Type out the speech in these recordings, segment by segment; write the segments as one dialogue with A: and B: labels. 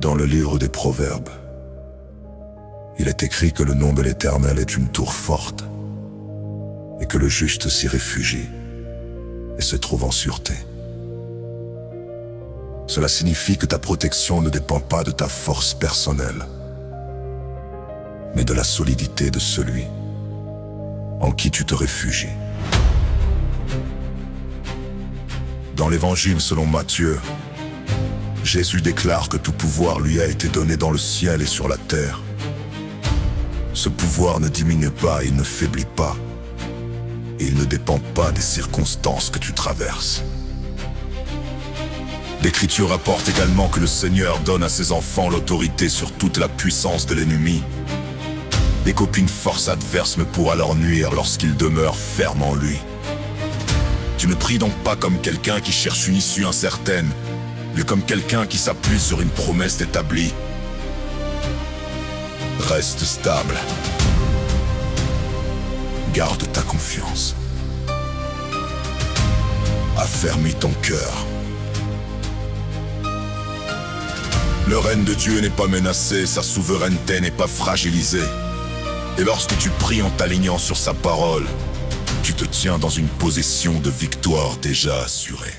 A: Dans le livre des Proverbes, il est écrit que le nom de l'Éternel est une tour forte et que le juste s'y réfugie et se trouve en sûreté. Cela signifie que ta protection ne dépend pas de ta force personnelle, mais de la solidité de celui en qui tu te réfugies. Dans l'Évangile selon Matthieu, Jésus déclare que tout pouvoir lui a été donné dans le ciel et sur la terre. Ce pouvoir ne diminue pas, il ne faiblit pas, et il ne dépend pas des circonstances que tu traverses. L'Écriture rapporte également que le Seigneur donne à ses enfants l'autorité sur toute la puissance de l'ennemi, et qu'aucune force adverse ne pourra leur nuire lorsqu'ils demeurent fermes en lui. Tu ne pries donc pas comme quelqu'un qui cherche une issue incertaine, mais comme quelqu'un qui s'appuie sur une promesse établie. Reste stable. Garde ta confiance. Affermis ton cœur. Le règne de Dieu n'est pas menacé, sa souveraineté n'est pas fragilisée. Et lorsque tu pries en t'alignant sur sa parole, tu te tiens dans une position de victoire déjà assurée.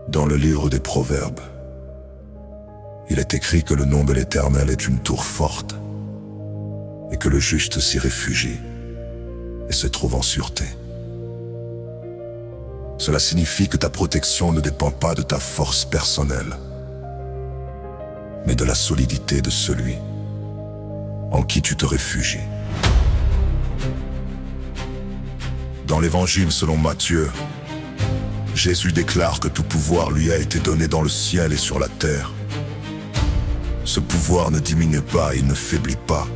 A: Dans le livre des Proverbes, il est écrit que le nom de l'Éternel est une tour forte et que le juste s'y réfugie et se trouve en sûreté. Cela signifie que ta protection ne dépend pas de ta force personnelle, mais de la solidité de celui en qui tu te réfugies. Dans l'Évangile selon Matthieu, Jésus déclare que tout pouvoir lui a été donné dans le ciel et sur la terre. Ce pouvoir ne diminue pas, il ne faiblit pas,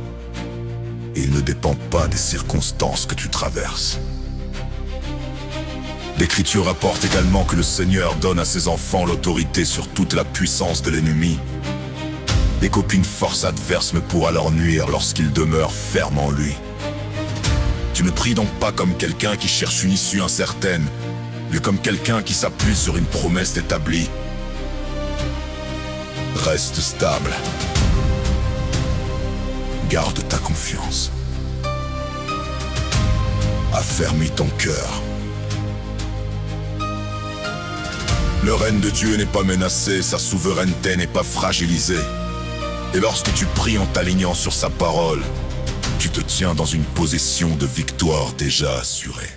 A: et il ne dépend pas des circonstances que tu traverses. L'Écriture rapporte également que le Seigneur donne à ses enfants l'autorité sur toute la puissance de l'ennemi, et qu'aucune force adverse ne pourra leur nuire lorsqu'ils demeurent fermes en lui. Tu ne pries donc pas comme quelqu'un qui cherche une issue incertaine, mais comme quelqu'un qui s'appuie sur une promesse établie. Reste stable. Garde ta confiance. Affermis ton cœur. Le règne de Dieu n'est pas menacé, sa souveraineté n'est pas fragilisée. Et lorsque tu pries en t'alignant sur sa parole, tu te tiens dans une position de victoire déjà assurée.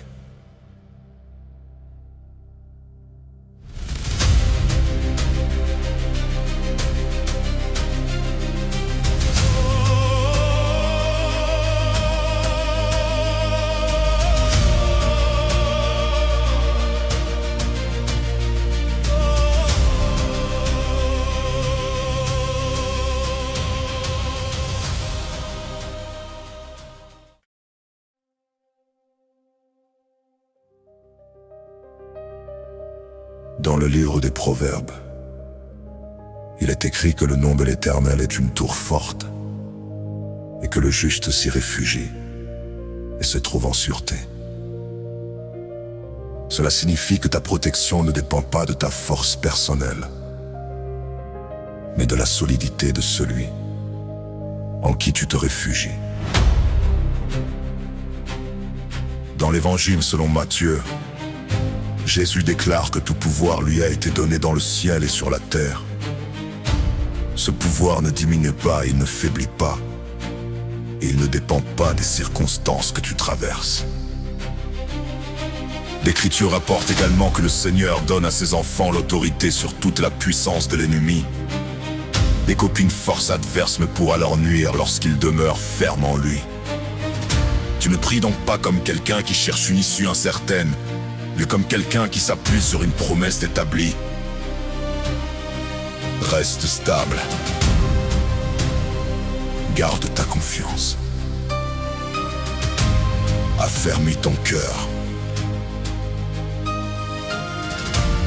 A: Dans le livre des Proverbes, il est écrit que le nom de l'Éternel est une tour forte et que le juste s'y réfugie et se trouve en sûreté. Cela signifie que ta protection ne dépend pas de ta force personnelle, mais de la solidité de celui en qui tu te réfugies. Dans l'Évangile selon Matthieu, Jésus déclare que tout pouvoir lui a été donné dans le ciel et sur la terre. Ce pouvoir ne diminue pas, il ne faiblit pas, et il ne dépend pas des circonstances que tu traverses. L'Écriture rapporte également que le Seigneur donne à ses enfants l'autorité sur toute la puissance de l'ennemi, et qu'aucune force adverse ne pourra leur nuire lorsqu'ils demeurent fermes en lui. Tu ne pries donc pas comme quelqu'un qui cherche une issue incertaine, mais comme quelqu'un qui s'appuie sur une promesse établie. Reste stable. Garde ta confiance. Affermis ton cœur.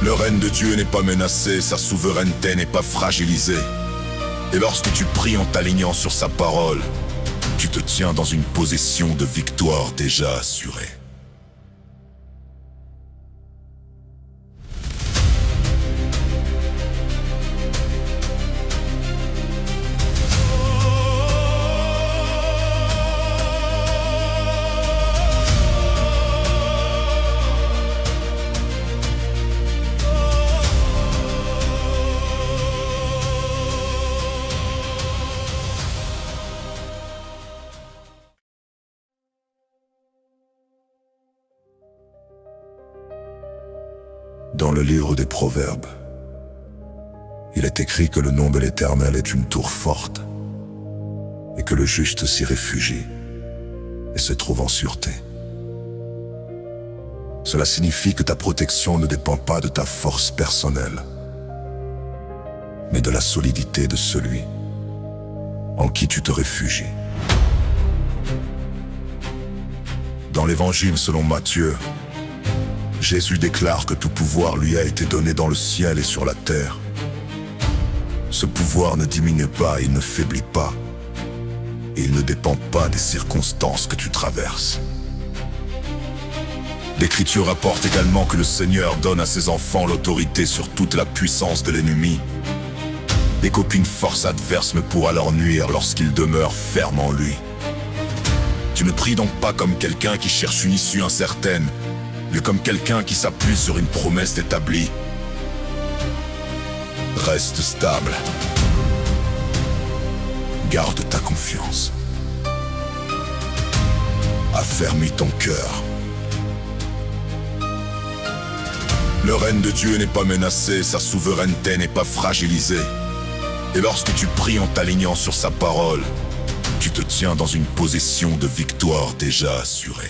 A: Le règne de Dieu n'est pas menacé, sa souveraineté n'est pas fragilisée. Et lorsque tu pries en t'alignant sur sa parole, tu te tiens dans une position de victoire déjà assurée. Dans le livre des Proverbes, il est écrit que le nom de l'Éternel est une tour forte et que le juste s'y réfugie et se trouve en sûreté. Cela signifie que ta protection ne dépend pas de ta force personnelle, mais de la solidité de celui en qui tu te réfugies. Dans l'Évangile selon Matthieu, Jésus déclare que tout pouvoir lui a été donné dans le ciel et sur la terre. Ce pouvoir ne diminue pas, il ne faiblit pas, et il ne dépend pas des circonstances que tu traverses. L'Écriture rapporte également que le Seigneur donne à ses enfants l'autorité sur toute la puissance de l'ennemi, et qu'aucune force adverse ne pourra leur nuire lorsqu'ils demeurent fermes en lui. Tu ne pries donc pas comme quelqu'un qui cherche une issue incertaine, mais comme quelqu'un qui s'appuie sur une promesse établie. Reste stable. Garde ta confiance. Affermis ton cœur. Le règne de Dieu n'est pas menacé, sa souveraineté n'est pas fragilisée. Et lorsque tu pries en t'alignant sur sa parole, tu te tiens dans une position de victoire déjà assurée.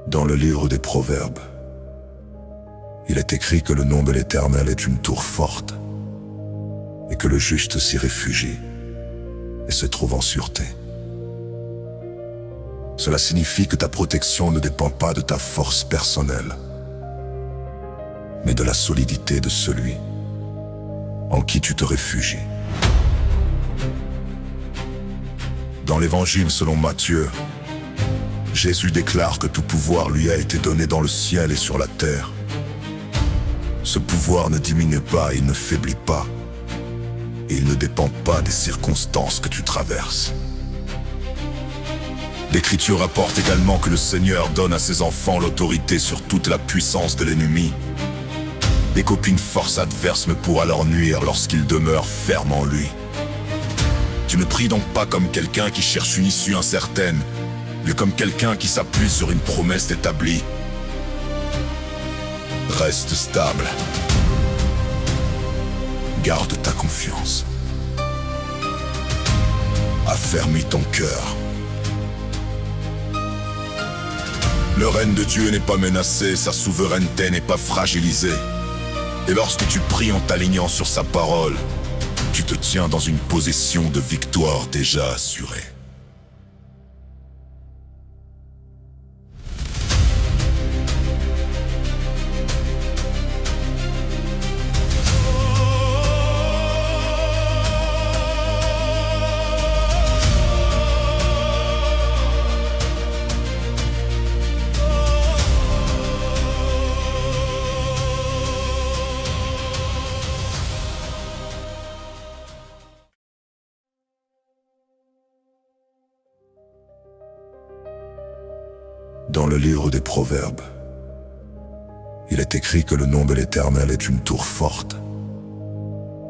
A: Dans le livre des Proverbes, il est écrit que le nom de l'Éternel est une tour forte et que le juste s'y réfugie et se trouve en sûreté. Cela signifie que ta protection ne dépend pas de ta force personnelle, mais de la solidité de celui en qui tu te réfugies. Dans l'Évangile selon Matthieu, Jésus déclare que tout pouvoir lui a été donné dans le ciel et sur la terre. Ce pouvoir ne diminue pas, il ne faiblit pas, et il ne dépend pas des circonstances que tu traverses. L'Écriture rapporte également que le Seigneur donne à ses enfants l'autorité sur toute la puissance de l'ennemi, et qu'aucune force adverse ne pourra leur nuire lorsqu'ils demeurent fermes en lui. Tu ne pries donc pas comme quelqu'un qui cherche une issue incertaine, mais comme quelqu'un qui s'appuie sur une promesse établie. Reste stable. Garde ta confiance. Affermis ton cœur. Le règne de Dieu n'est pas menacé, sa souveraineté n'est pas fragilisée. Et lorsque tu pries en t'alignant sur sa parole, tu te tiens dans une position de victoire déjà assurée. Dans le livre des Proverbes, Il est écrit que le nom de l'Éternel est une tour forte,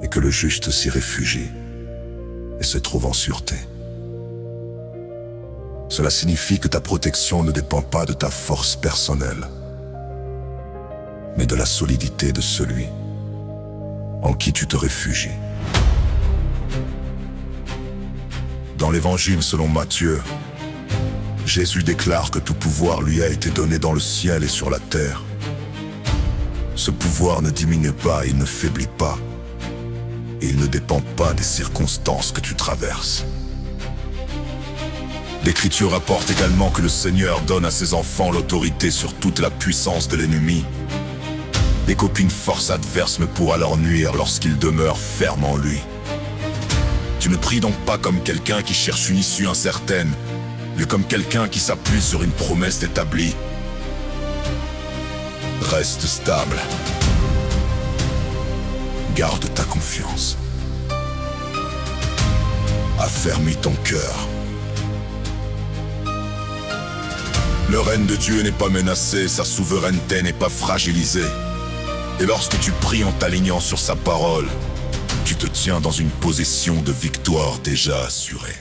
A: et que le juste s'y réfugie et se trouve en sûreté. Cela signifie que ta protection ne dépend pas de ta force personnelle, mais de la solidité de celui en qui tu te réfugies. Dans l'Évangile selon Matthieu, Jésus déclare que tout pouvoir lui a été donné dans le ciel et sur la terre. Ce pouvoir ne diminue pas, il ne faiblit pas, et il ne dépend pas des circonstances que tu traverses. L'Écriture rapporte également que le Seigneur donne à ses enfants l'autorité sur toute la puissance de l'ennemi, et qu'aucune force adverse ne pourra leur nuire lorsqu'ils demeurent fermes en lui. Tu ne pries donc pas comme quelqu'un qui cherche une issue incertaine, mais comme quelqu'un qui s'appuie sur une promesse établie. Reste stable. Garde ta confiance. Affermis ton cœur. Le règne de Dieu n'est pas menacé, sa souveraineté n'est pas fragilisée. Et lorsque tu pries en t'alignant sur sa parole, tu te tiens dans une position de victoire déjà assurée.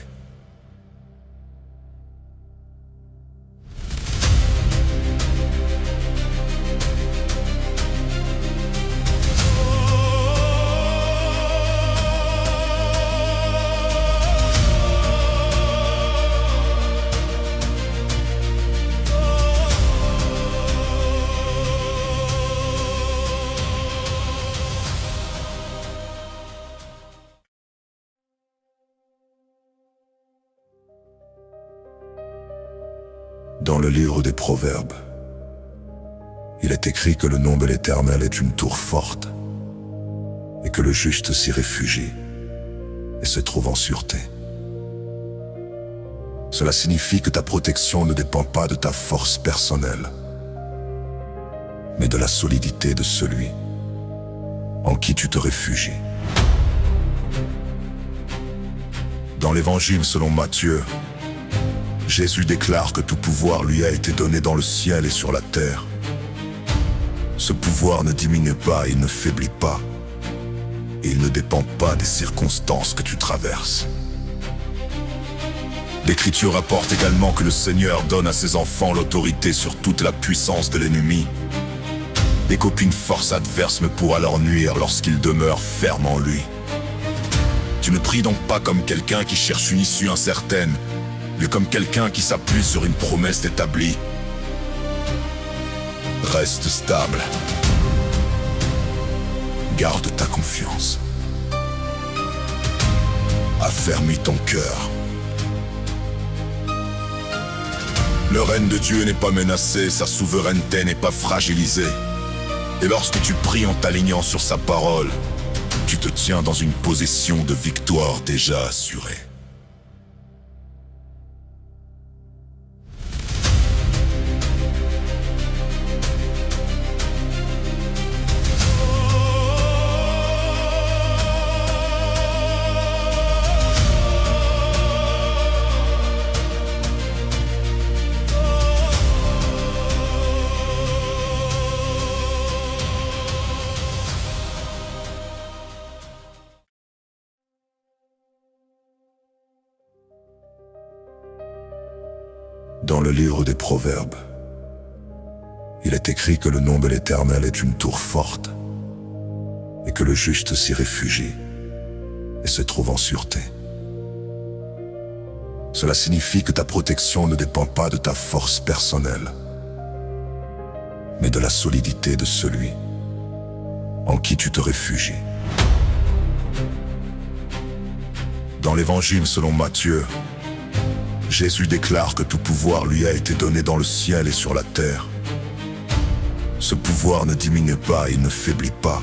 A: Dans le livre des Proverbes, il est écrit que le nom de l'Éternel est une tour forte, et que le juste s'y réfugie et se trouve en sûreté. Cela signifie que ta protection ne dépend pas de ta force personnelle, mais de la solidité de celui en qui tu te réfugies. Dans l'Évangile selon Matthieu, Jésus déclare que tout pouvoir lui a été donné dans le ciel et sur la terre. Ce pouvoir ne diminue pas, il ne faiblit pas, et il ne dépend pas des circonstances que tu traverses. L'Écriture rapporte également que le Seigneur donne à ses enfants l'autorité sur toute la puissance de l'ennemi, et qu'aucune force adverse ne pourra leur nuire lorsqu'ils demeurent fermes en lui. Tu ne pries donc pas comme quelqu'un qui cherche une issue incertaine, mais comme quelqu'un qui s'appuie sur une promesse établie. Reste stable. Garde ta confiance. Affermis ton cœur. Le règne de Dieu n'est pas menacé, sa souveraineté n'est pas fragilisée. Et lorsque tu pries en t'alignant sur sa parole, tu te tiens dans une position de victoire déjà assurée. Dans le livre des Proverbes, il est écrit que le nom de l'Éternel est une tour forte, et que le juste s'y réfugie et se trouve en sûreté. Cela signifie que ta protection ne dépend pas de ta force personnelle, mais de la solidité de celui en qui tu te réfugies. Dans l'Évangile selon Matthieu, Jésus déclare que tout pouvoir lui a été donné dans le ciel et sur la terre. Ce pouvoir ne diminue pas, il ne faiblit pas,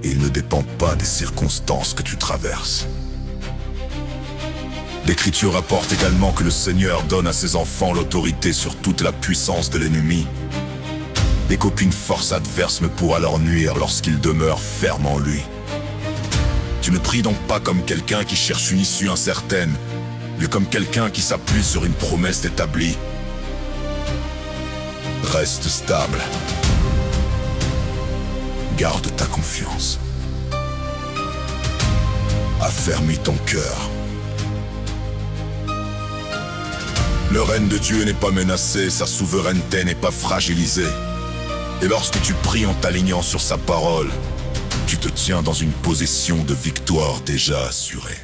A: et il ne dépend pas des circonstances que tu traverses. L'Écriture rapporte également que le Seigneur donne à ses enfants l'autorité sur toute la puissance de l'ennemi, et qu'aucune force adverse ne pourra leur nuire lorsqu'ils demeurent fermes en lui. Tu ne pries donc pas comme quelqu'un qui cherche une issue incertaine, mais comme quelqu'un qui s'appuie sur une promesse établie. Reste stable. Garde ta confiance. Affermis ton cœur. Le règne de Dieu n'est pas menacé, sa souveraineté n'est pas fragilisée. Et lorsque tu pries en t'alignant sur sa parole, tu te tiens dans une position de victoire déjà assurée.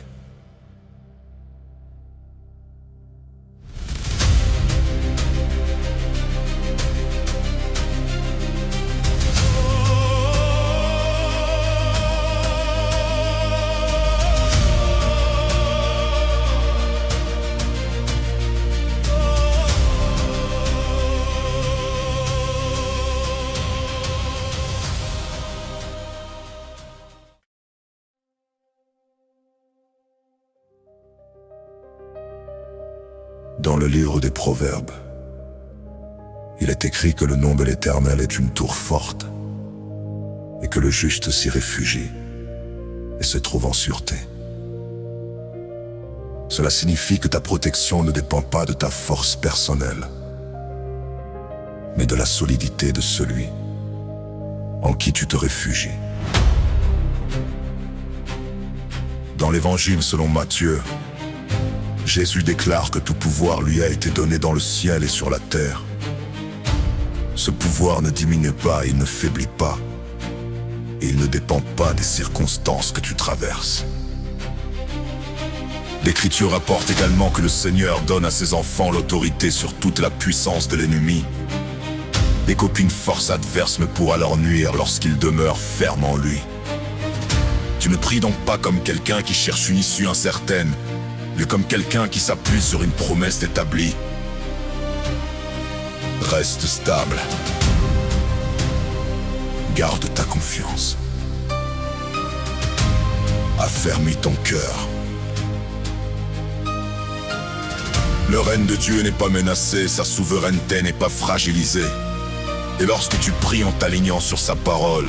A: Dans le livre des Proverbes, il est écrit que le nom de l'Éternel est une tour forte et que le juste s'y réfugie et se trouve en sûreté. Cela signifie que ta protection ne dépend pas de ta force personnelle, mais de la solidité de celui en qui tu te réfugies. Dans l'Évangile selon Matthieu, Jésus déclare que tout pouvoir lui a été donné dans le ciel et sur la terre. Ce pouvoir ne diminue pas, il ne faiblit pas, et il ne dépend pas des circonstances que tu traverses. L'Écriture rapporte également que le Seigneur donne à ses enfants l'autorité sur toute la puissance de l'ennemi, et qu'aucune force adverse ne pourra leur nuire lorsqu'ils demeurent fermes en lui. Tu ne pries donc pas comme quelqu'un qui cherche une issue incertaine, mais comme quelqu'un qui s'appuie sur une promesse établie. Reste stable. Garde ta confiance. Affermis ton cœur. Le règne de Dieu n'est pas menacé, sa souveraineté n'est pas fragilisée. Et lorsque tu pries en t'alignant sur sa parole,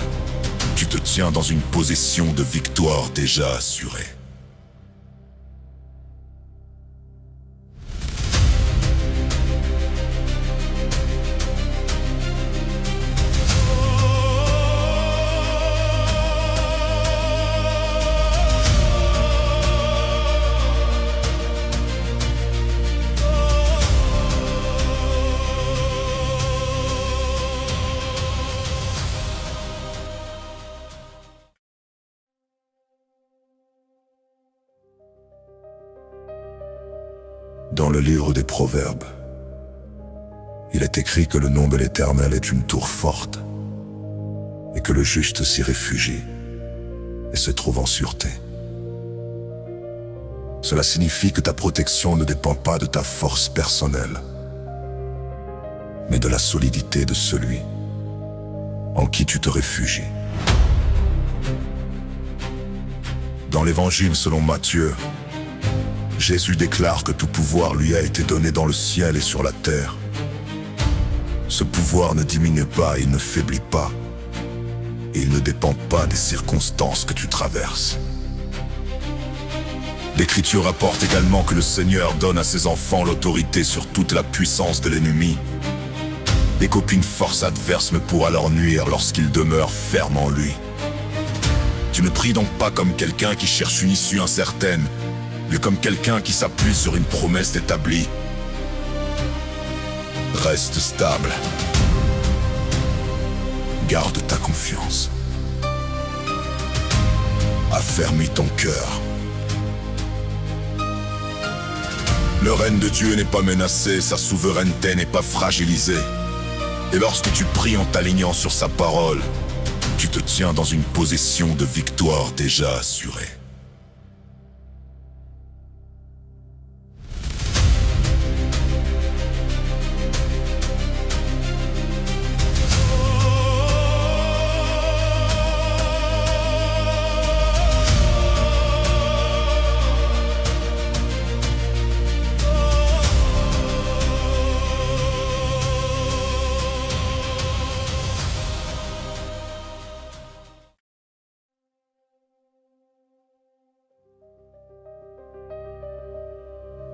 A: tu te tiens dans une position de victoire déjà assurée. Dans le livre des Proverbes, il est écrit que le nom de l'Éternel est une tour forte et que le juste s'y réfugie et se trouve en sûreté. Cela signifie que ta protection ne dépend pas de ta force personnelle, mais de la solidité de celui en qui tu te réfugies. Dans l'Évangile selon Matthieu, Jésus déclare que tout pouvoir lui a été donné dans le ciel et sur la terre. Ce pouvoir ne diminue pas, il ne faiblit pas, et il ne dépend pas des circonstances que tu traverses. L'Écriture rapporte également que le Seigneur donne à ses enfants l'autorité sur toute la puissance de l'ennemi, et qu'aucune force adverse ne pourra leur nuire lorsqu'ils demeurent fermes en lui. Tu ne pries donc pas comme quelqu'un qui cherche une issue incertaine, mais comme quelqu'un qui s'appuie sur une promesse établie. Reste stable. Garde ta confiance. Affermis ton cœur. Le règne de Dieu n'est pas menacé, sa souveraineté n'est pas fragilisée. Et lorsque tu pries en t'alignant sur sa parole, tu te tiens dans une position de victoire déjà assurée.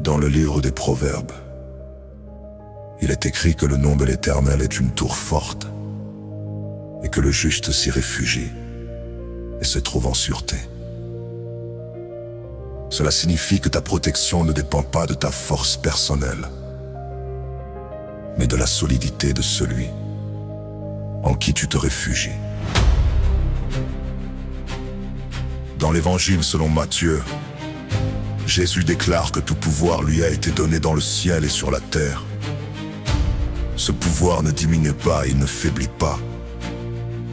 A: Dans le livre des Proverbes, il est écrit que le nom de l'Éternel est une tour forte et que le juste s'y réfugie et se trouve en sûreté. Cela signifie que ta protection ne dépend pas de ta force personnelle, mais de la solidité de celui en qui tu te réfugies. Dans l'Évangile selon Matthieu, Jésus déclare que tout pouvoir lui a été donné dans le ciel et sur la terre. Ce pouvoir ne diminue pas, il ne faiblit pas,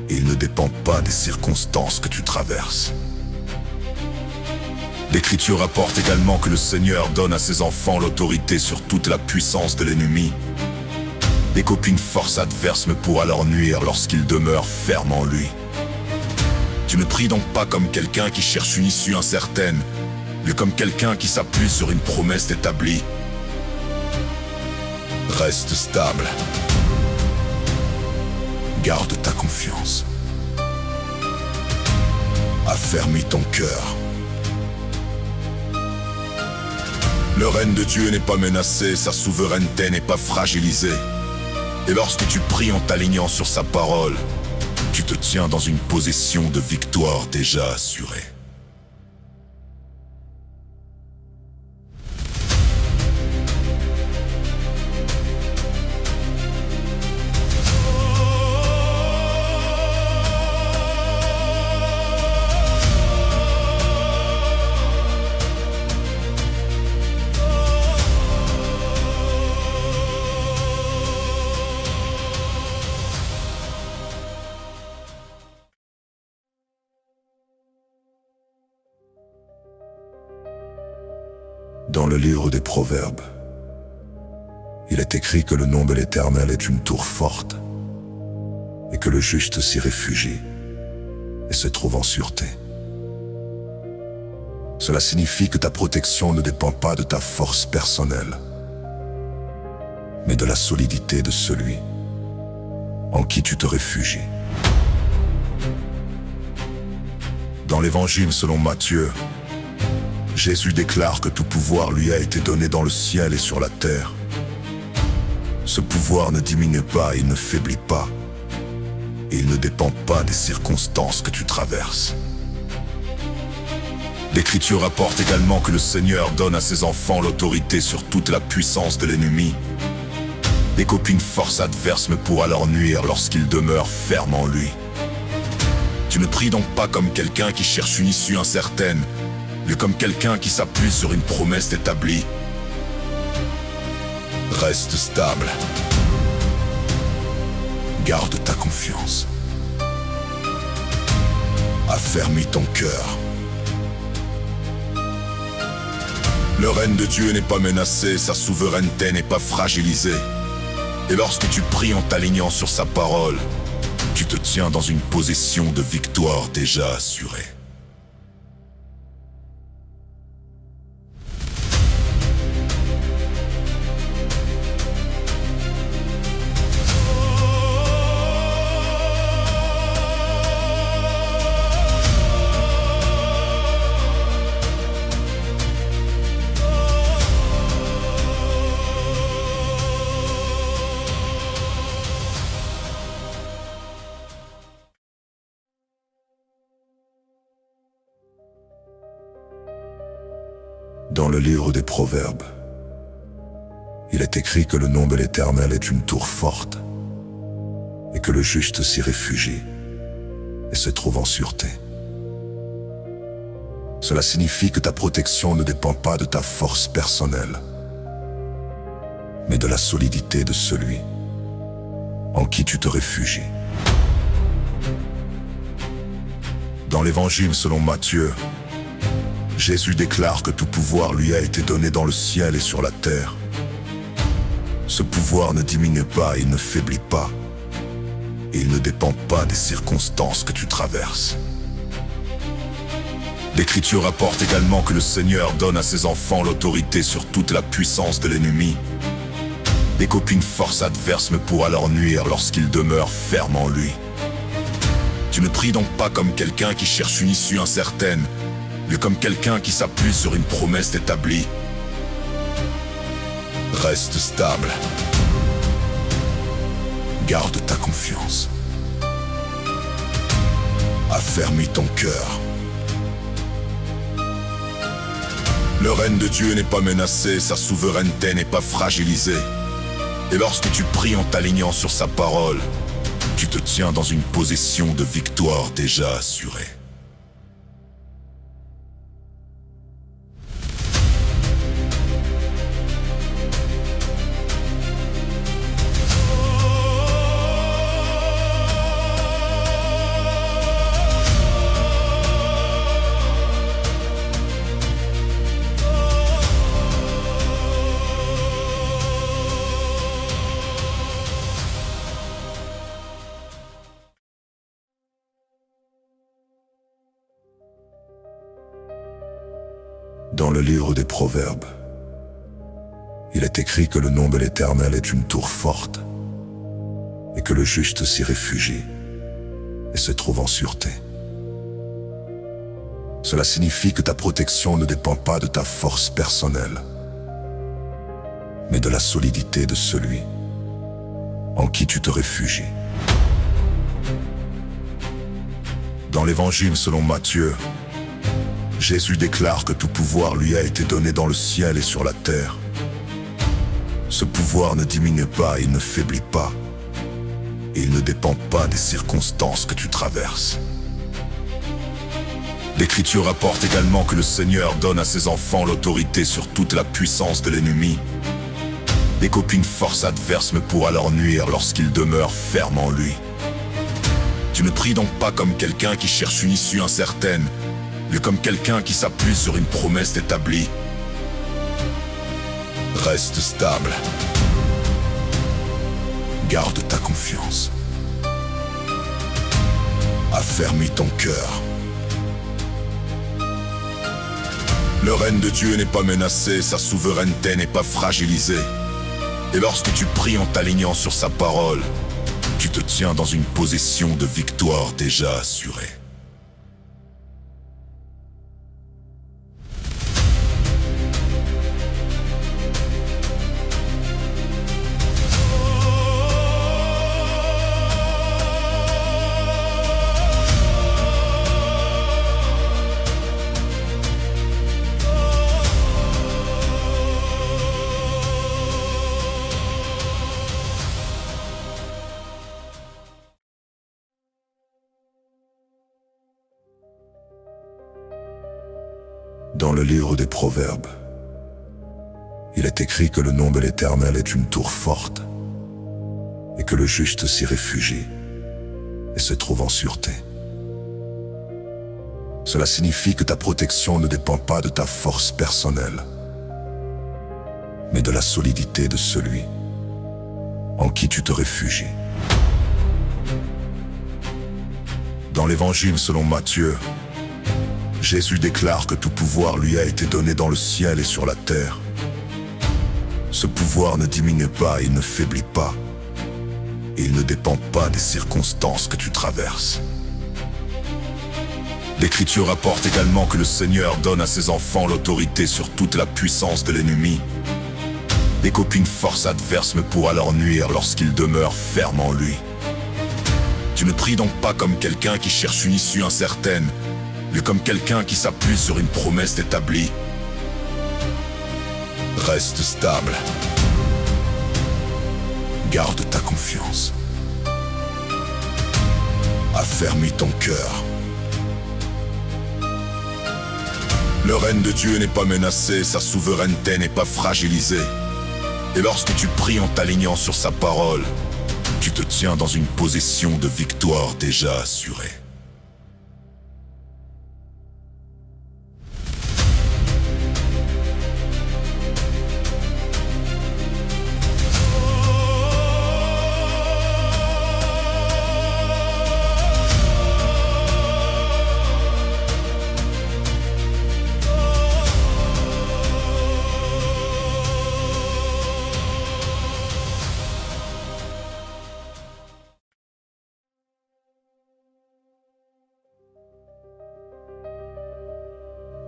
A: et il ne dépend pas des circonstances que tu traverses. L'Écriture rapporte également que le Seigneur donne à ses enfants l'autorité sur toute la puissance de l'ennemi, et qu'aucune force adverse ne pourra leur nuire lorsqu'ils demeurent fermes en lui. Tu ne pries donc pas comme quelqu'un qui cherche une issue incertaine, mais comme quelqu'un qui s'appuie sur une promesse établie. Reste stable. Garde ta confiance. Affermis ton cœur. Le règne de Dieu n'est pas menacé, sa souveraineté n'est pas fragilisée. Et lorsque tu pries en t'alignant sur sa parole, tu te tiens dans une position de victoire déjà assurée. Dans le livre des Proverbes, il est écrit que le nom de l'Éternel est une tour forte et que le juste s'y réfugie et se trouve en sûreté. Cela signifie que ta protection ne dépend pas de ta force personnelle, mais de la solidité de celui en qui tu te réfugies. Dans l'Évangile selon Matthieu, Jésus déclare que tout pouvoir lui a été donné dans le ciel et sur la terre. Ce pouvoir ne diminue pas, il ne faiblit pas, et il ne dépend pas des circonstances que tu traverses. L'Écriture rapporte également que le Seigneur donne à ses enfants l'autorité sur toute la puissance de l'ennemi, et qu'aucune force adverse ne pourra leur nuire lorsqu'ils demeurent fermes en lui. Tu ne pries donc pas comme quelqu'un qui cherche une issue incertaine, mais comme quelqu'un qui s'appuie sur une promesse établie. Reste stable. Garde ta confiance. Affermis ton cœur. Le règne de Dieu n'est pas menacé, sa souveraineté n'est pas fragilisée. Et lorsque tu pries en t'alignant sur sa parole, tu te tiens dans une position de victoire déjà assurée. Dans le livre des Proverbes, il est écrit que le nom de l'Éternel est une tour forte et que le juste s'y réfugie et se trouve en sûreté. Cela signifie que ta protection ne dépend pas de ta force personnelle, mais de la solidité de celui en qui tu te réfugies. Dans l'Évangile selon Matthieu, Jésus déclare que tout pouvoir lui a été donné dans le ciel et sur la terre. Ce pouvoir ne diminue pas, il ne faiblit pas, et il ne dépend pas des circonstances que tu traverses. L'Écriture rapporte également que le Seigneur donne à ses enfants l'autorité sur toute la puissance de l'ennemi, et qu'aucune force adverse ne pourra leur nuire lorsqu'ils demeurent fermes en lui. Tu ne pries donc pas comme quelqu'un qui cherche une issue incertaine, mais comme quelqu'un qui s'appuie sur une promesse établie. Reste stable. Garde ta confiance. Affermis ton cœur. Le règne de Dieu n'est pas menacé, sa souveraineté n'est pas fragilisée. Et lorsque tu pries en t'alignant sur sa parole, tu te tiens dans une position de victoire déjà assurée. Dans le livre des Proverbes, il est écrit que le nom de l'Éternel est une tour forte et que le juste s'y réfugie et se trouve en sûreté. Cela signifie que ta protection ne dépend pas de ta force personnelle, mais de la solidité de celui en qui tu te réfugies. Dans l'Évangile selon Matthieu, Jésus déclare que tout pouvoir lui a été donné dans le ciel et sur la terre. Ce pouvoir ne diminue pas, il ne faiblit pas, et il ne dépend pas des circonstances que tu traverses. L'Écriture rapporte également que le Seigneur donne à ses enfants l'autorité sur toute la puissance de l'ennemi, et qu'aucune force adverse ne pourra leur nuire lorsqu'ils demeurent fermes en lui. Tu ne pries donc pas comme quelqu'un qui cherche une issue incertaine, mais comme quelqu'un qui s'appuie sur une promesse établie. Reste stable. Garde ta confiance. Affermis ton cœur. Le règne de Dieu n'est pas menacé, sa souveraineté n'est pas fragilisée. Et lorsque tu pries en t'alignant sur sa parole, tu te tiens dans une position de victoire déjà assurée. Dans le livre des Proverbes, il est écrit que le nom de l'Éternel est une tour forte et que le juste s'y réfugie et se trouve en sûreté. Cela signifie que ta protection ne dépend pas de ta force personnelle, mais de la solidité de celui en qui tu te réfugies. Dans l'Évangile selon Matthieu, Jésus déclare que tout pouvoir lui a été donné dans le ciel et sur la terre. Ce pouvoir ne diminue pas, il ne faiblit pas, et il ne dépend pas des circonstances que tu traverses. L'Écriture rapporte également que le Seigneur donne à ses enfants l'autorité sur toute la puissance de l'ennemi, et qu'aucune force adverse ne pourra leur nuire lorsqu'ils demeurent fermes en lui. Tu ne pries donc pas comme quelqu'un qui cherche une issue incertaine, mais comme quelqu'un qui s'appuie sur une promesse établie. Reste stable. Garde ta confiance. Affermis ton cœur. Le règne de Dieu n'est pas menacé, sa souveraineté n'est pas fragilisée. Et lorsque tu pries en t'alignant sur sa parole, tu te tiens dans une position de victoire déjà assurée.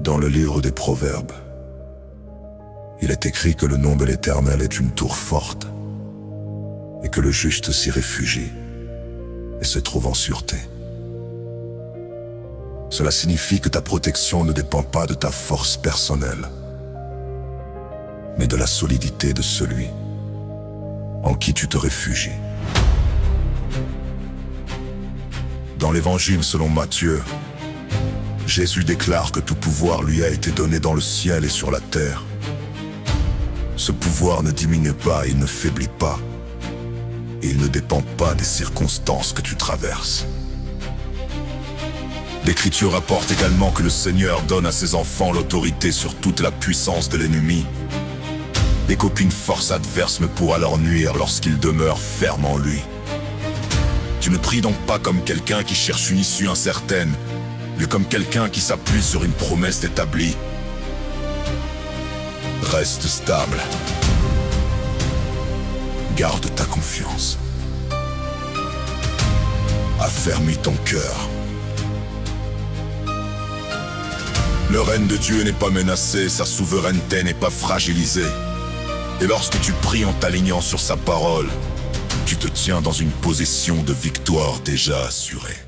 A: Dans le livre des Proverbes, il est écrit que le nom de l'Éternel est une tour forte et que le juste s'y réfugie et se trouve en sûreté. Cela signifie que ta protection ne dépend pas de ta force personnelle, mais de la solidité de celui en qui tu te réfugies. Dans l'Évangile selon Matthieu, Jésus déclare que tout pouvoir lui a été donné dans le ciel et sur la terre. Ce pouvoir ne diminue pas, il ne faiblit pas, et il ne dépend pas des circonstances que tu traverses. L'Écriture rapporte également que le Seigneur donne à ses enfants l'autorité sur toute la puissance de l'ennemi, et qu'aucune force adverse ne pourra leur nuire lorsqu'ils demeurent fermes en lui. Tu ne pries donc pas comme quelqu'un qui cherche une issue incertaine, mais comme quelqu'un qui s'appuie sur une promesse établie. Reste stable. Garde ta confiance. Affermis ton cœur. Le règne de Dieu n'est pas menacé, sa souveraineté n'est pas fragilisée. Et lorsque tu pries en t'alignant sur sa parole, tu te tiens dans une position de victoire déjà assurée.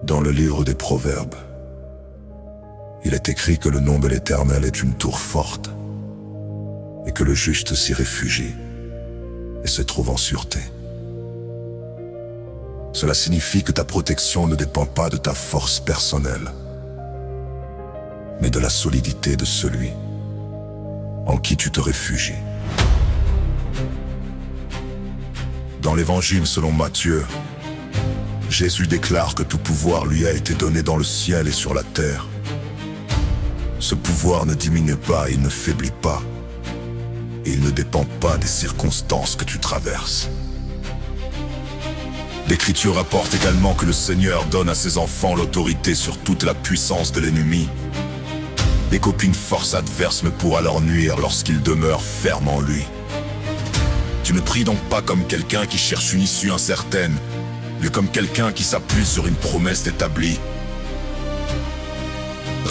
A: Dans le livre des Proverbes, il est écrit que le nom de l'Éternel est une tour forte et que le juste s'y réfugie et se trouve en sûreté. Cela signifie que ta protection ne dépend pas de ta force personnelle, mais de la solidité de celui en qui tu te réfugies. Dans l'Évangile selon Matthieu, Jésus déclare que tout pouvoir lui a été donné dans le ciel et sur la terre. Ce pouvoir ne diminue pas, il ne faiblit pas, et il ne dépend pas des circonstances que tu traverses. L'Écriture rapporte également que le Seigneur donne à ses enfants l'autorité sur toute la puissance de l'ennemi, et qu'aucune force adverse ne pourra leur nuire lorsqu'ils demeurent fermes en lui. Tu ne pries donc pas comme quelqu'un qui cherche une issue incertaine, mais comme quelqu'un qui s'appuie sur une promesse établie.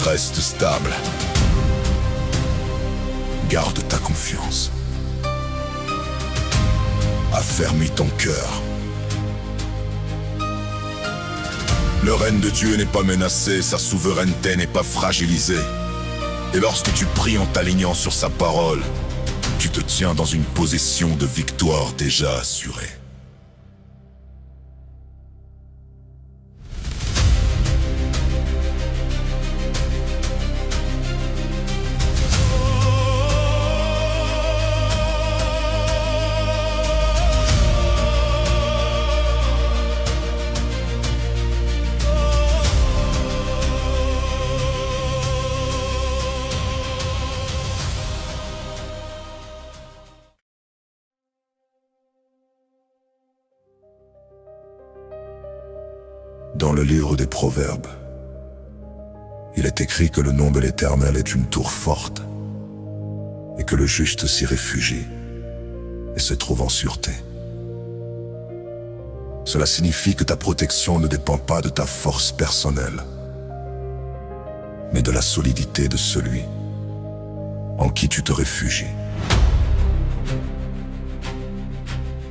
A: Reste stable. Garde ta confiance. Affermis ton cœur. Le règne de Dieu n'est pas menacé, sa souveraineté n'est pas fragilisée. Et lorsque tu pries en t'alignant sur sa parole, tu te tiens dans une position de victoire déjà assurée. Dans le livre des Proverbes, il est écrit que le nom de l'Éternel est une tour forte et que le juste s'y réfugie et se trouve en sûreté. Cela signifie que ta protection ne dépend pas de ta force personnelle, mais de la solidité de celui en qui tu te réfugies.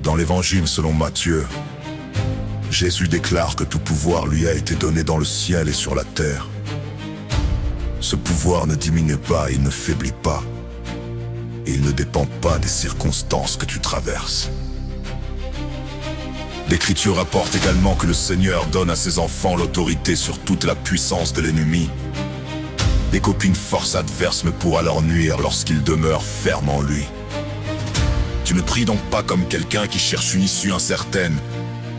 A: Dans l'Évangile selon Matthieu, Jésus déclare que tout pouvoir lui a été donné dans le ciel et sur la terre. Ce pouvoir ne diminue pas, il ne faiblit pas, et il ne dépend pas des circonstances que tu traverses. L'Écriture rapporte également que le Seigneur donne à ses enfants l'autorité sur toute la puissance de l'ennemi, et qu'aucune force adverse ne pourra leur nuire lorsqu'ils demeurent fermes en lui. Tu ne pries donc pas comme quelqu'un qui cherche une issue incertaine,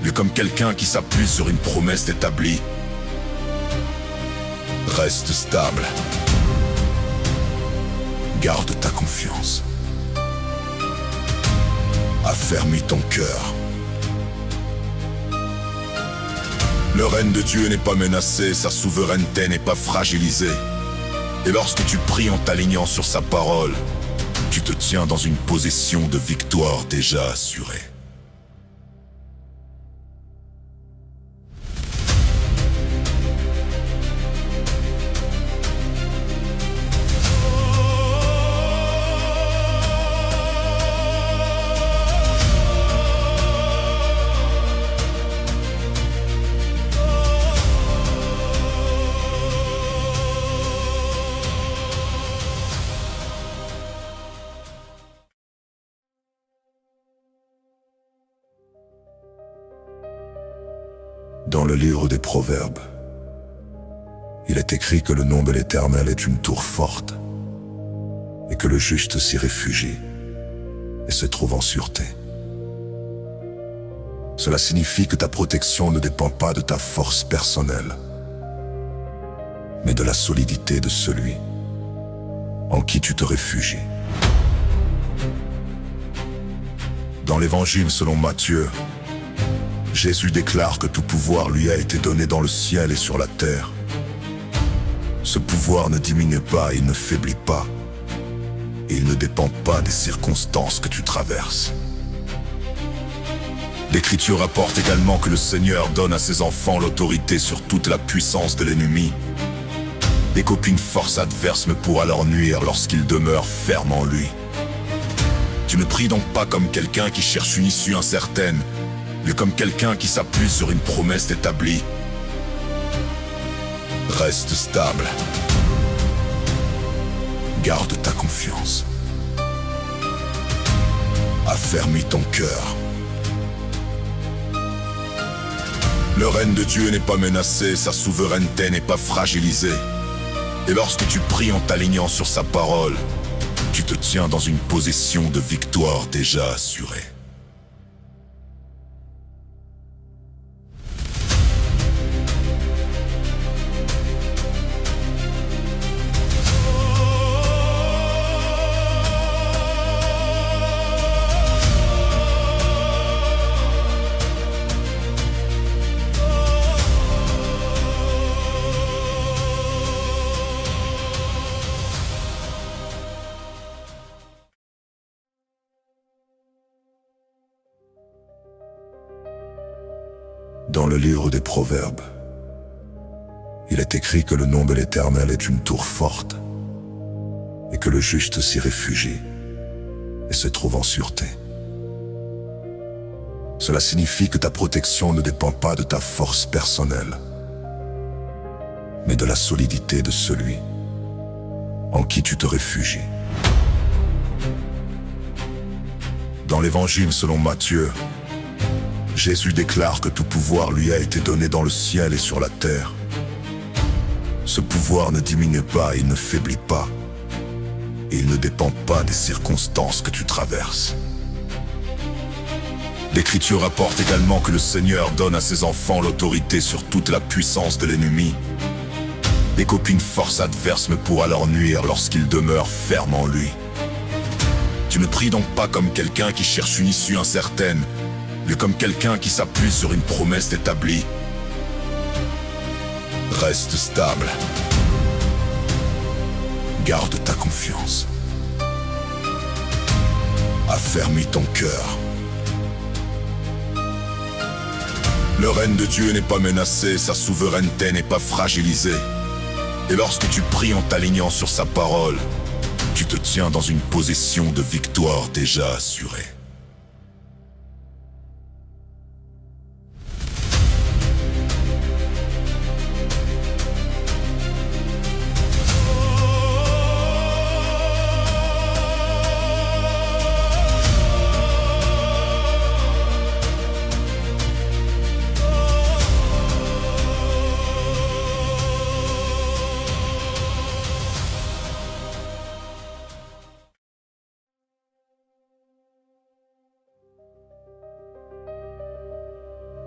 A: mais comme quelqu'un qui s'appuie sur une promesse établie. Reste stable. Garde ta confiance. Affermis ton cœur. Le règne de Dieu n'est pas menacé, sa souveraineté n'est pas fragilisée. Et lorsque tu pries en t'alignant sur sa parole, tu te tiens dans une position de victoire déjà assurée. Dans le livre des Proverbes, il est écrit que le nom de l'Éternel est une tour forte et que le juste s'y réfugie et se trouve en sûreté. Cela signifie que ta protection ne dépend pas de ta force personnelle, mais de la solidité de celui en qui tu te réfugies. Dans l'Évangile selon Matthieu, Jésus déclare que tout pouvoir lui a été donné dans le ciel et sur la terre. Ce pouvoir ne diminue pas, il ne faiblit pas. Et il ne dépend pas des circonstances que tu traverses. L'Écriture rapporte également que le Seigneur donne à ses enfants l'autorité sur toute la puissance de l'ennemi, et qu'aucune force adverse ne pourra leur nuire lorsqu'ils demeurent fermes en lui. Tu ne pries donc pas comme quelqu'un qui cherche une issue incertaine, mais comme quelqu'un qui s'appuie sur une promesse établie. Reste stable. Garde ta confiance. Affermis ton cœur. Le règne de Dieu n'est pas menacé, sa souveraineté n'est pas fragilisée. Et lorsque tu pries en t'alignant sur sa parole, tu te tiens dans une position de victoire déjà assurée. Dans le livre des Proverbes, il est écrit que le nom de l'Éternel est une tour forte et que le juste s'y réfugie et se trouve en sûreté. Cela signifie que ta protection ne dépend pas de ta force personnelle, mais de la solidité de celui en qui tu te réfugies. Dans l'Évangile selon Matthieu, Jésus déclare que tout pouvoir lui a été donné dans le ciel et sur la terre. Ce pouvoir ne diminue pas, il ne faiblit pas. Et il ne dépend pas des circonstances que tu traverses. L'Écriture rapporte également que le Seigneur donne à ses enfants l'autorité sur toute la puissance de l'ennemi, et qu'aucune force adverse ne pourra leur nuire lorsqu'ils demeurent fermes en lui. Tu ne pries donc pas comme quelqu'un qui cherche une issue incertaine, mais comme quelqu'un qui s'appuie sur une promesse établie. Reste stable. Garde ta confiance. Affermis ton cœur. Le règne de Dieu n'est pas menacé, sa souveraineté n'est pas fragilisée. Et lorsque tu pries en t'alignant sur sa parole, tu te tiens dans une position de victoire déjà assurée.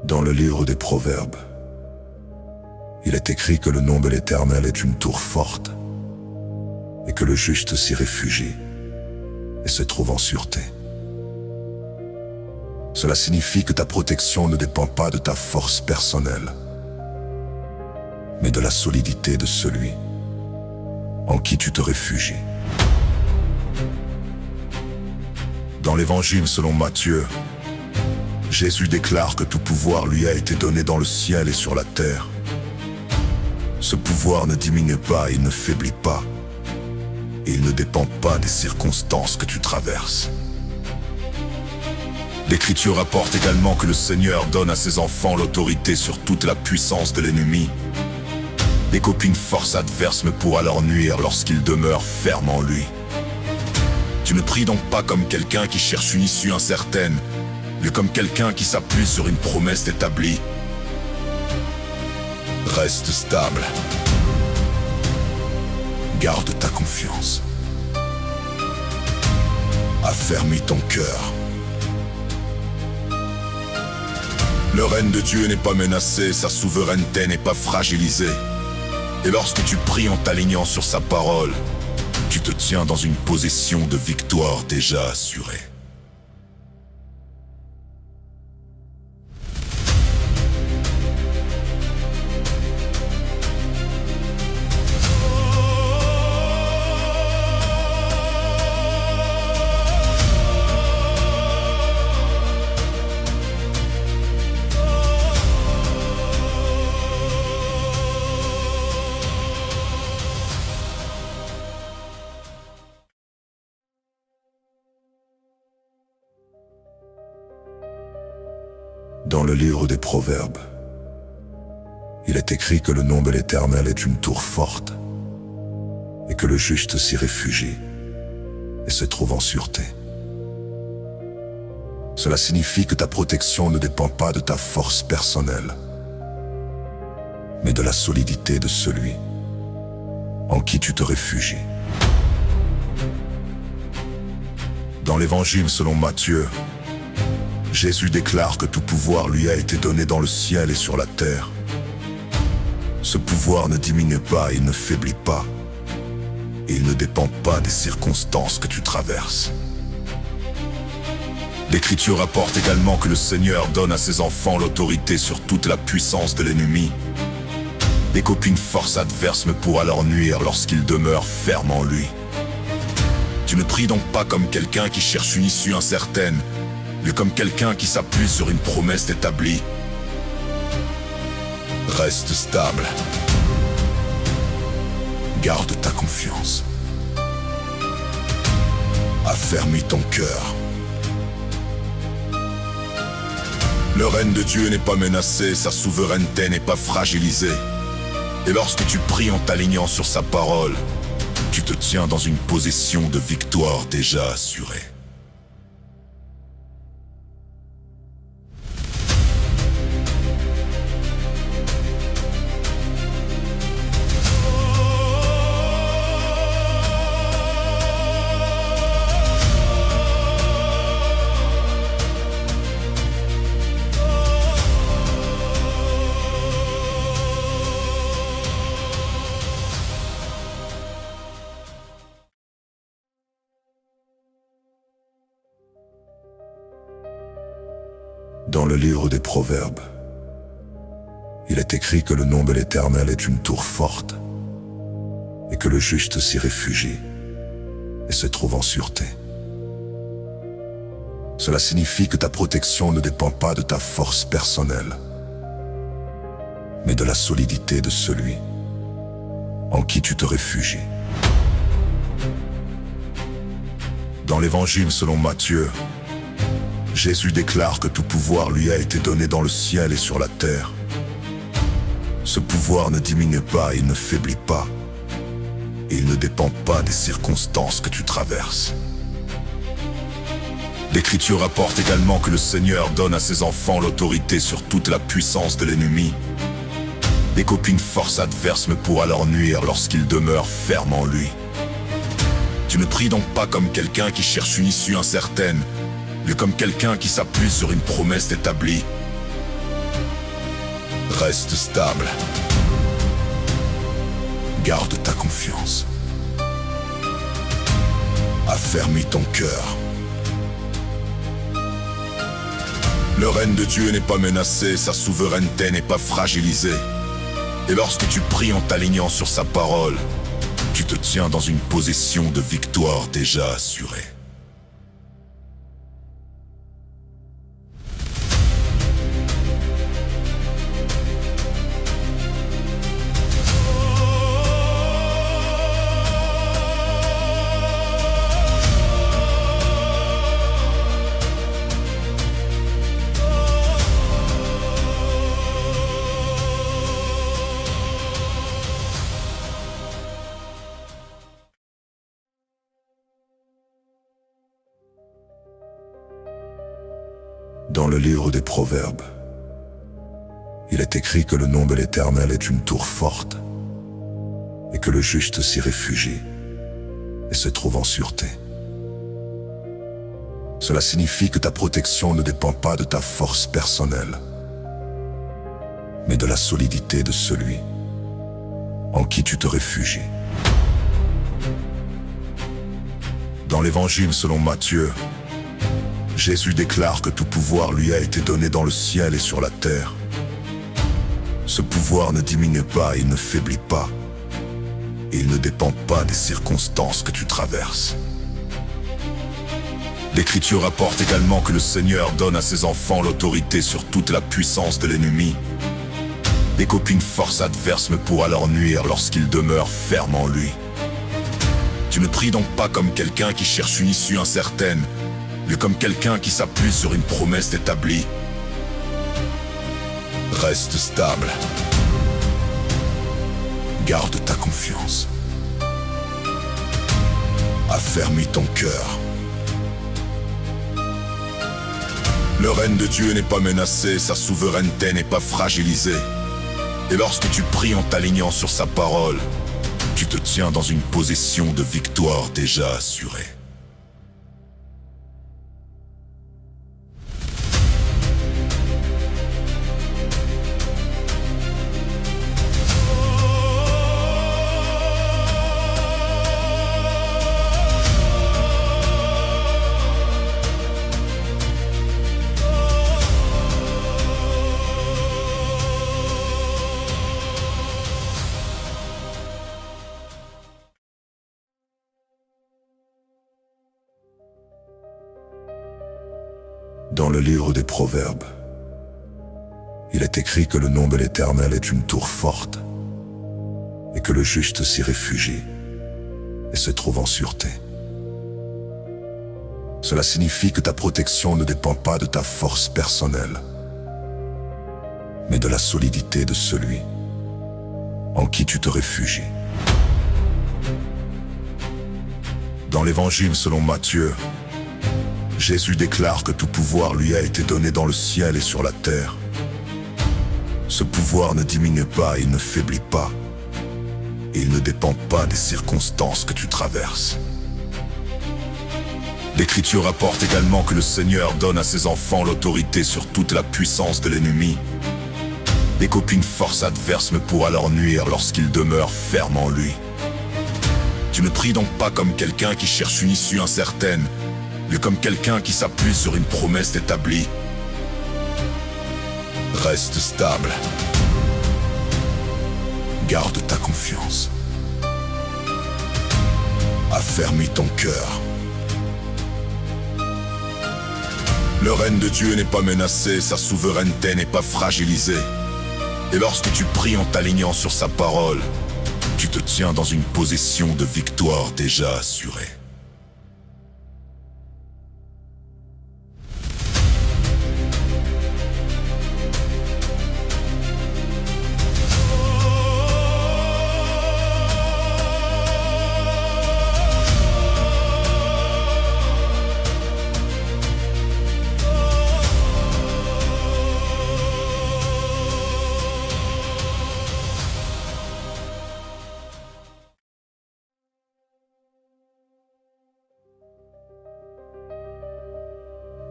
A: Dans le livre des Proverbes, il est écrit que le nom de l'Éternel est une tour forte et que le juste s'y réfugie et se trouve en sûreté. Cela signifie que ta protection ne dépend pas de ta force personnelle, mais de la solidité de celui en qui tu te réfugies. Dans l'Évangile selon Matthieu, Jésus déclare que tout pouvoir lui a été donné dans le ciel et sur la terre. Ce pouvoir ne diminue pas, il ne faiblit pas, et il ne dépend pas des circonstances que tu traverses. L'Écriture rapporte également que le Seigneur donne à ses enfants l'autorité sur toute la puissance de l'ennemi, et qu'aucune force adverse ne pourra leur nuire lorsqu'ils demeurent fermes en lui. Tu ne pries donc pas comme quelqu'un qui cherche une issue incertaine, mais comme quelqu'un qui s'appuie sur une promesse établie. Reste stable. Garde ta confiance. Affermis ton cœur. Le règne de Dieu n'est pas menacé, sa souveraineté n'est pas fragilisée. Et lorsque tu pries en t'alignant sur sa parole, tu te tiens dans une position de victoire déjà assurée. Dans le livre des Proverbes, il est écrit que le nom de l'Éternel est une tour forte et que le juste s'y réfugie et se trouve en sûreté. Cela signifie que ta protection ne dépend pas de ta force personnelle, mais de la solidité de celui en qui tu te réfugies. Dans l'Évangile selon Matthieu, Jésus déclare que tout pouvoir lui a été donné dans le ciel et sur la terre. Ce pouvoir ne diminue pas, il ne faiblit pas, et il ne dépend pas des circonstances que tu traverses. L'Écriture rapporte également que le Seigneur donne à ses enfants l'autorité sur toute la puissance de l'ennemi, et qu'aucune force adverse ne pourra leur nuire lorsqu'ils demeurent fermes en lui. Tu ne pries donc pas comme quelqu'un qui cherche une issue incertaine, mais comme quelqu'un qui s'appuie sur une promesse établie. Reste stable. Garde ta confiance. Affermis ton cœur. Le règne de Dieu n'est pas menacé, sa souveraineté n'est pas fragilisée. Et lorsque tu pries en t'alignant sur sa parole, tu te tiens dans une position de victoire déjà assurée. Dans le livre des Proverbes, il est écrit que le nom de l'Éternel est une tour forte et que le juste s'y réfugie et se trouve en sûreté. Cela signifie que ta protection ne dépend pas de ta force personnelle, mais de la solidité de celui en qui tu te réfugies. Dans l'Évangile selon Matthieu, Jésus déclare que tout pouvoir lui a été donné dans le ciel et sur la terre. Ce pouvoir ne diminue pas, il ne faiblit pas, et il ne dépend pas des circonstances que tu traverses. L'Écriture rapporte également que le Seigneur donne à ses enfants l'autorité sur toute la puissance de l'ennemi, et qu'aucune force adverse ne pourra leur nuire lorsqu'ils demeurent fermes en lui. Tu ne pries donc pas comme quelqu'un qui cherche une issue incertaine, mais comme quelqu'un qui s'appuie sur une promesse établie. Reste stable. Garde ta confiance. Affermis ton cœur. Le règne de Dieu n'est pas menacé, sa souveraineté n'est pas fragilisée. Et lorsque tu pries en t'alignant sur sa parole, tu te tiens dans une position de victoire déjà assurée. Dans le livre des Proverbes, il est écrit que le nom de l'Éternel est une tour forte et que le juste s'y réfugie et se trouve en sûreté. Cela signifie que ta protection ne dépend pas de ta force personnelle, mais de la solidité de celui en qui tu te réfugies. Dans l'Évangile selon Matthieu, Jésus déclare que tout pouvoir lui a été donné dans le ciel et sur la terre. Ce pouvoir ne diminue pas, il ne faiblit pas. Et il ne dépend pas des circonstances que tu traverses. L'Écriture rapporte également que le Seigneur donne à ses enfants l'autorité sur toute la puissance de l'ennemi et qu'aucune force adverse ne pourra leur nuire lorsqu'ils demeurent fermes en lui. Tu ne pries donc pas comme quelqu'un qui cherche une issue incertaine, mais comme quelqu'un qui s'appuie sur une promesse établie. Reste stable. Garde ta confiance. Affermis ton cœur. Le règne de Dieu n'est pas menacé, sa souveraineté n'est pas fragilisée. Et lorsque tu pries en t'alignant sur sa parole, tu te tiens dans une position de victoire déjà assurée. Dans le livre des Proverbes, il est écrit que le nom de l'Éternel est une tour forte et que le juste s'y réfugie et se trouve en sûreté. Cela signifie que ta protection ne dépend pas de ta force personnelle, mais de la solidité de celui en qui tu te réfugies. Dans l'Évangile selon Matthieu, Jésus déclare que tout pouvoir lui a été donné dans le ciel et sur la terre. Ce pouvoir ne diminue pas, il ne faiblit pas. Et il ne dépend pas des circonstances que tu traverses. L'Écriture rapporte également que le Seigneur donne à ses enfants l'autorité sur toute la puissance de l'ennemi et qu'aucune force adverse ne pourra leur nuire lorsqu'ils demeurent fermes en lui. Tu ne pries donc pas comme quelqu'un qui cherche une issue incertaine, mais comme quelqu'un qui s'appuie sur une promesse établie. Reste stable. Garde ta confiance. Affermis ton cœur. Le règne de Dieu n'est pas menacé, sa souveraineté n'est pas fragilisée. Et lorsque tu pries en t'alignant sur sa parole, tu te tiens dans une position de victoire déjà assurée.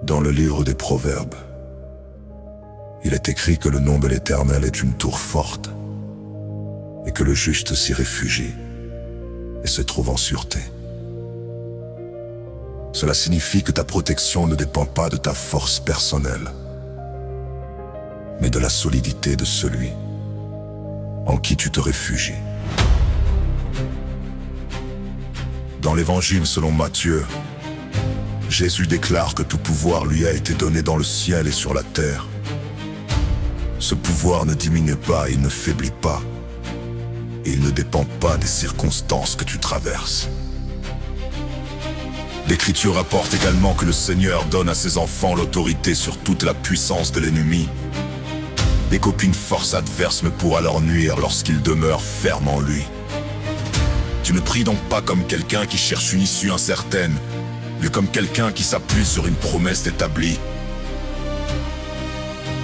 A: Dans le livre des Proverbes, il est écrit que le nom de l'Éternel est une tour forte et que le juste s'y réfugie et se trouve en sûreté. Cela signifie que ta protection ne dépend pas de ta force personnelle, mais de la solidité de celui en qui tu te réfugies. Dans l'Évangile selon Matthieu, Jésus déclare que tout pouvoir lui a été donné dans le ciel et sur la terre. Ce pouvoir ne diminue pas, il ne faiblit pas, et il ne dépend pas des circonstances que tu traverses. L'Écriture rapporte également que le Seigneur donne à ses enfants l'autorité sur toute la puissance de l'ennemi, et qu'aucune force adverse ne pourra leur nuire lorsqu'ils demeurent fermes en lui. Tu ne pries donc pas comme quelqu'un qui cherche une issue incertaine, mais comme quelqu'un qui s'appuie sur une promesse établie.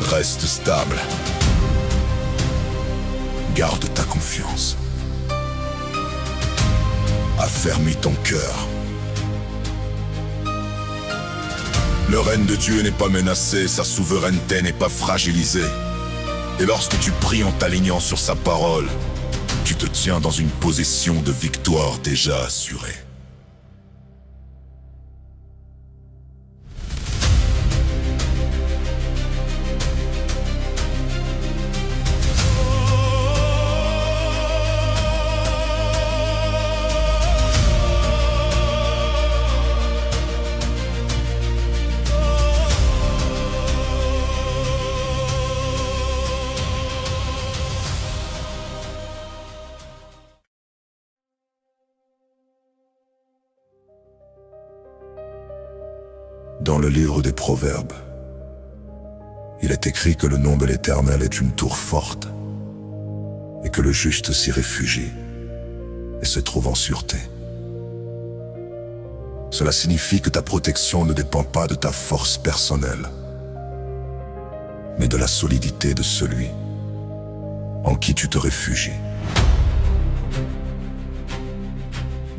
A: Reste stable. Garde ta confiance. Affermis ton cœur. Le règne de Dieu n'est pas menacé, sa souveraineté n'est pas fragilisée. Et lorsque tu pries en t'alignant sur sa parole, tu te tiens dans une position de victoire déjà assurée. Dans le livre des Proverbes, il est écrit que le nom de l'Éternel est une tour forte et que le juste s'y réfugie et se trouve en sûreté. Cela signifie que ta protection ne dépend pas de ta force personnelle, mais de la solidité de celui en qui tu te réfugies.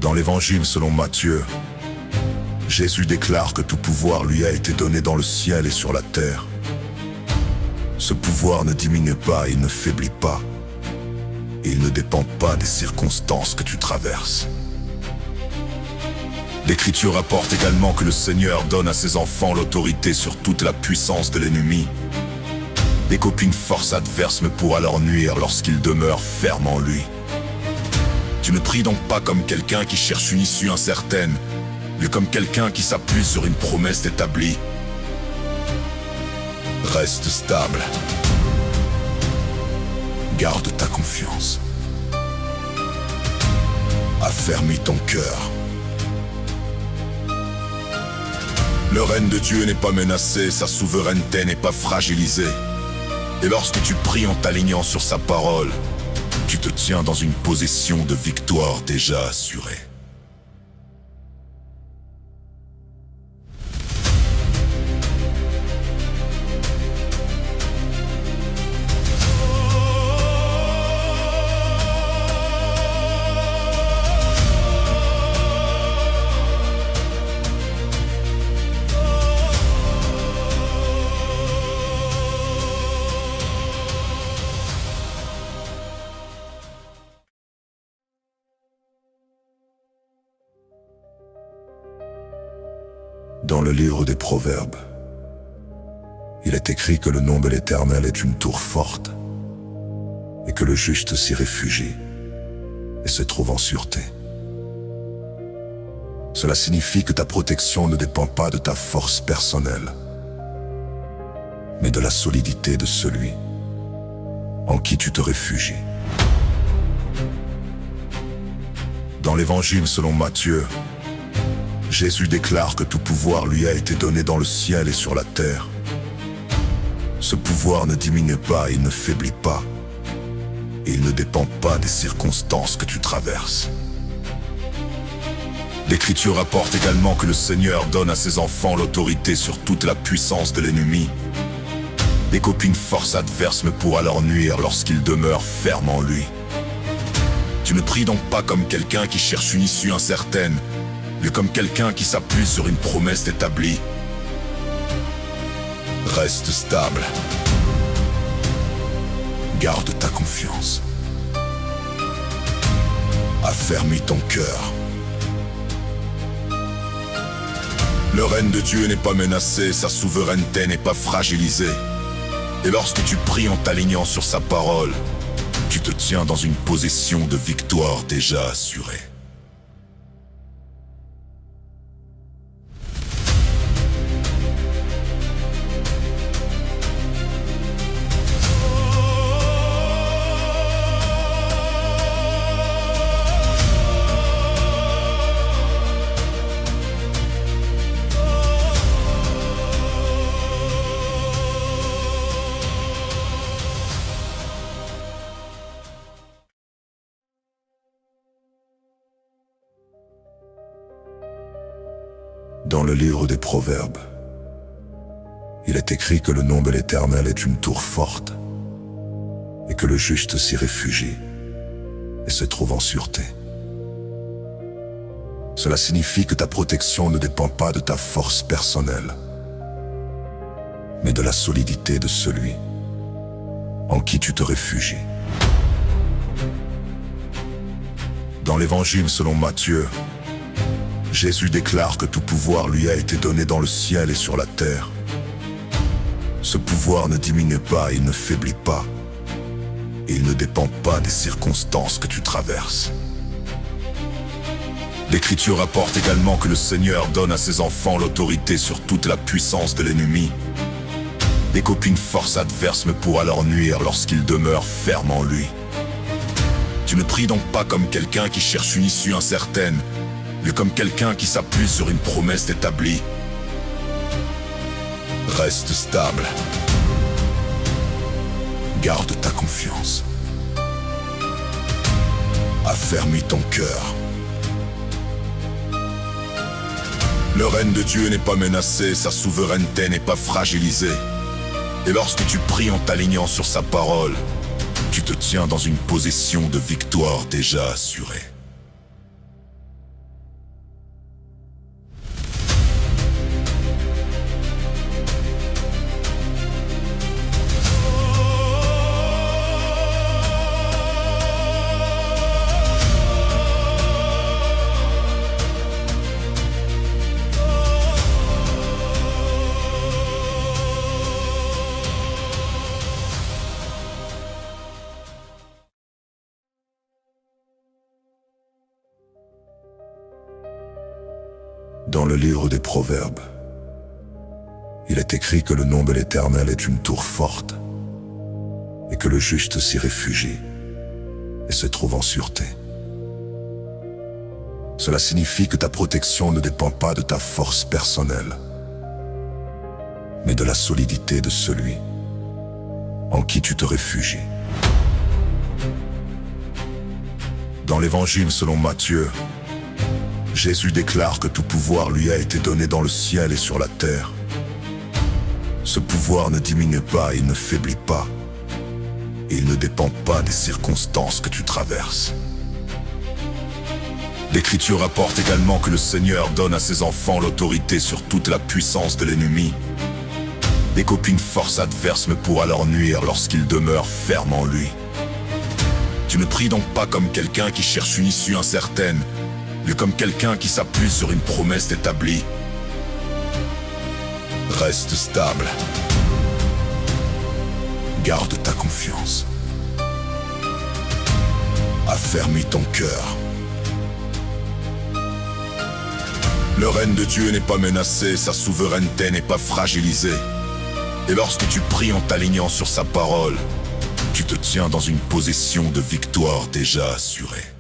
A: Dans l'Évangile selon Matthieu, Jésus déclare que tout pouvoir lui a été donné dans le ciel et sur la terre. Ce pouvoir ne diminue pas, il ne faiblit pas, et il ne dépend pas des circonstances que tu traverses. L'Écriture rapporte également que le Seigneur donne à ses enfants l'autorité sur toute la puissance de l'ennemi, et qu'aucune force adverse ne pourra leur nuire lorsqu'ils demeurent fermes en lui. Tu ne pries donc pas comme quelqu'un qui cherche une issue incertaine, mais comme quelqu'un qui s'appuie sur une promesse établie. Reste stable. Garde ta confiance. Affermis ton cœur. Le règne de Dieu n'est pas menacé, sa souveraineté n'est pas fragilisée. Et lorsque tu pries en t'alignant sur sa parole, tu te tiens dans une position de victoire déjà assurée. Dans le livre des Proverbes, il est écrit que le nom de l'Éternel est une tour forte et que le juste s'y réfugie et se trouve en sûreté. Cela signifie que ta protection ne dépend pas de ta force personnelle, mais de la solidité de celui en qui tu te réfugies. Dans l'Évangile selon Matthieu, Jésus déclare que tout pouvoir lui a été donné dans le ciel et sur la terre. Ce pouvoir ne diminue pas, il ne faiblit pas, et il ne dépend pas des circonstances que tu traverses. L'Écriture rapporte également que le Seigneur donne à ses enfants l'autorité sur toute la puissance de l'ennemi, et qu'aucune force adverse ne pourra leur nuire lorsqu'ils demeurent fermes en lui. Tu ne pries donc pas comme quelqu'un qui cherche une issue incertaine, mais comme quelqu'un qui s'appuie sur une promesse établie. Reste stable. Garde ta confiance. Affermis ton cœur. Le règne de Dieu n'est pas menacé, sa souveraineté n'est pas fragilisée. Et lorsque tu pries en t'alignant sur sa parole, tu te tiens dans une position de victoire déjà assurée. Dans le livre des Proverbes, il est écrit que le nom de l'Éternel est une tour forte et que le juste s'y réfugie et se trouve en sûreté. Cela signifie que ta protection ne dépend pas de ta force personnelle, mais de la solidité de celui en qui tu te réfugies. Dans l'Évangile selon Matthieu, Jésus déclare que tout pouvoir lui a été donné dans le ciel et sur la terre. Ce pouvoir ne diminue pas, il ne faiblit pas. Et il ne dépend pas des circonstances que tu traverses. L'Écriture rapporte également que le Seigneur donne à ses enfants l'autorité sur toute la puissance de l'ennemi et qu'aucune force adverse ne pourra leur nuire lorsqu'ils demeurent fermes en lui. Tu ne pries donc pas comme quelqu'un qui cherche une issue incertaine, mais comme quelqu'un qui s'appuie sur une promesse établie. Reste stable. Garde ta confiance. Affermis ton cœur. Le règne de Dieu n'est pas menacé, sa souveraineté n'est pas fragilisée. Et lorsque tu pries en t'alignant sur sa parole, tu te tiens dans une position de victoire déjà assurée. Dans le livre des Proverbes, il est écrit que le nom de l'Éternel est une tour forte et que le juste s'y réfugie et se trouve en sûreté. Cela signifie que ta protection ne dépend pas de ta force personnelle, mais de la solidité de celui en qui tu te réfugies. Dans l'Évangile selon Matthieu, Jésus déclare que tout pouvoir lui a été donné dans le ciel et sur la terre. Ce pouvoir ne diminue pas, il ne faiblit pas. Et il ne dépend pas des circonstances que tu traverses. L'Écriture rapporte également que le Seigneur donne à ses enfants l'autorité sur toute la puissance de l'ennemi et qu'aucune force adverse ne pourra leur nuire lorsqu'ils demeurent fermes en lui. Tu ne pries donc pas comme quelqu'un qui cherche une issue incertaine, mais comme quelqu'un qui s'appuie sur une promesse établie. Reste stable. Garde ta confiance. Affermis ton cœur. Le règne de Dieu n'est pas menacé, sa souveraineté n'est pas fragilisée. Et lorsque tu pries en t'alignant sur sa parole, tu te tiens dans une position de victoire déjà assurée.